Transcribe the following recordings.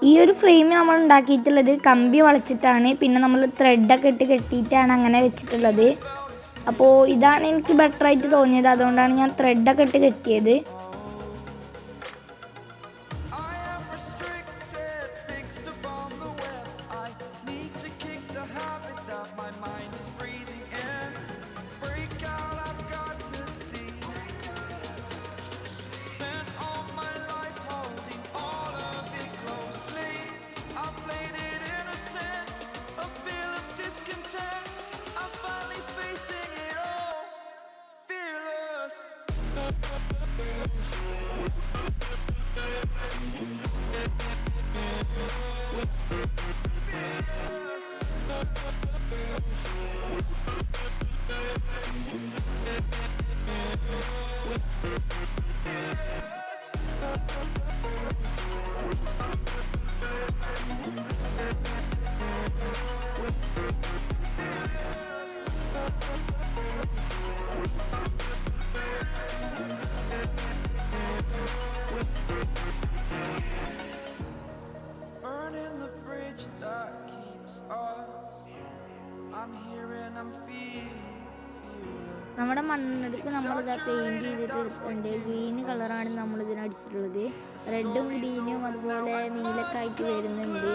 ഈ ഒരു ഫ്രെയിം നമ്മൾ ഉണ്ടാക്കിയിട്ടുള്ളത് കമ്പി വളച്ചിട്ടാണ്, പിന്നെ നമ്മൾ ത്രെഡൊക്കെ ഇട്ട് കെട്ടിയിട്ടാണ് അങ്ങനെ വെച്ചിട്ടുള്ളത്. അപ്പോൾ ഇതാണ് എനിക്ക് ബെറ്ററായിട്ട് തോന്നിയത്, അതുകൊണ്ടാണ് ഞാൻ ത്രെഡൊക്കെ ഇട്ട് കെട്ടിയത്. നമ്മുടെ മണ്ണെടുപ്പ് നമ്മളിതാ പെയിൻറ് ചെയ്തിട്ടുണ്ട്. ഗ്രീൻ കളറാണ് നമ്മളിതിന് അടിച്ചിട്ടുള്ളത്. റെഡും ഗ്രീനും അതുപോലെ നീലൊക്കെ ആയിട്ട് വരുന്നുണ്ട്.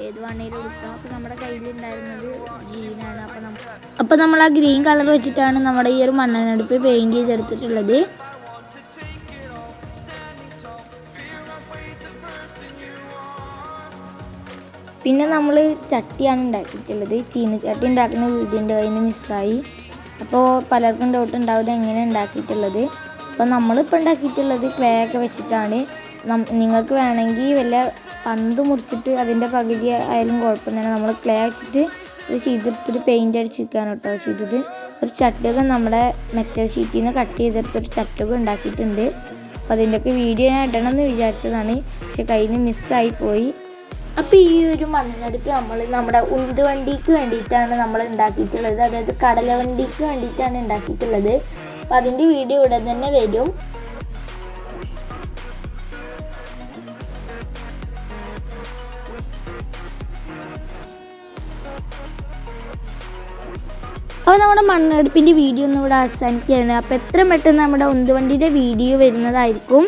ഏത് വേണേലും എടുക്കാം. അപ്പോൾ നമ്മുടെ കയ്യിലുണ്ടായിരുന്നത് ഗ്രീനാണ്. അപ്പോൾ നമ്മൾ ആ ഗ്രീൻ കളർ വെച്ചിട്ടാണ് നമ്മുടെ ഈ ഒരു മണ്ണെടുപ്പ് പെയിൻറ് ചെയ്തെടുത്തിട്ടുള്ളത്. പിന്നെ നമ്മൾ ചട്ടിയാണ് ഉണ്ടാക്കിയിട്ടുള്ളത്. ചീനിച്ചട്ടി ഉണ്ടാക്കുന്ന വീടിൻ്റെ കയ്യിൽ നിന്ന് മിസ്സായി. അപ്പോൾ പലർക്കും ഡൗട്ട് ഉണ്ടാവില്ല എങ്ങനെ ഉണ്ടാക്കിയിട്ടുള്ളത്. അപ്പോൾ നമ്മളിപ്പോൾ ഉണ്ടാക്കിയിട്ടുള്ളത് ക്ലേ ഒക്കെ വെച്ചിട്ടാണ്. നിങ്ങൾക്ക് വേണമെങ്കിൽ വല്ല പന്ത് മുറിച്ചിട്ട് അതിൻ്റെ പകുതി ആയാലും കുഴപ്പമൊന്നുമില്ല. നമ്മൾ ക്ലേ വെച്ചിട്ട് ഇത് ചെയ്തെടുത്തിട്ട് പെയിൻ്റ് അടിച്ചിരിക്കുകയാണ് കേട്ടോ ചെയ്തത്. ഒരു ചട്ടുകം നമ്മുടെ മെറ്റൽ ഷീറ്റിൽ നിന്ന് കട്ട് ചെയ്തെടുത്തൊരു ചട്ടുകം ഉണ്ടാക്കിയിട്ടുണ്ട്. അപ്പോൾ അതിൻ്റെയൊക്കെ വീഡിയോ ഞാൻ ഇടണമെന്ന് വിചാരിച്ചതാണ്, പക്ഷെ കയ്യിൽ നിന്ന് മിസ്സായി പോയി. അപ്പോൾ ഈ ഒരു മണ്ണെടുപ്പ് നമ്മുടെ ഉന്തുവണ്ടിക്ക് വേണ്ടിയിട്ടാണ് നമ്മൾ ഉണ്ടാക്കിയിട്ടുള്ളത്. അതായത് കടലവണ്ടിക്ക് വേണ്ടിയിട്ടാണ് ഉണ്ടാക്കിയിട്ടുള്ളത്. അപ്പോൾ അതിൻ്റെ വീഡിയോ ഉടൻ തന്നെ വരും. അപ്പോൾ നമ്മുടെ മണ്ണെടുപ്പിൻ്റെ വീഡിയോ ഒന്നും ഇവിടെ അവസാനിക്കുകയാണ്. അപ്പോൾ എത്രയും പെട്ടെന്ന് നമ്മുടെ ഉന്തുവണ്ടിയുടെ വീഡിയോ വരുന്നതായിരിക്കും.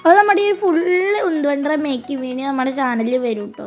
അപ്പോൾ നമ്മുടെ ഈ ഫുള്ള് ഉന്തുവണ്ടിയുടെ മേക്കിംഗ് വീഡിയോ നമ്മുടെ ചാനലിൽ വരും കേട്ടോ.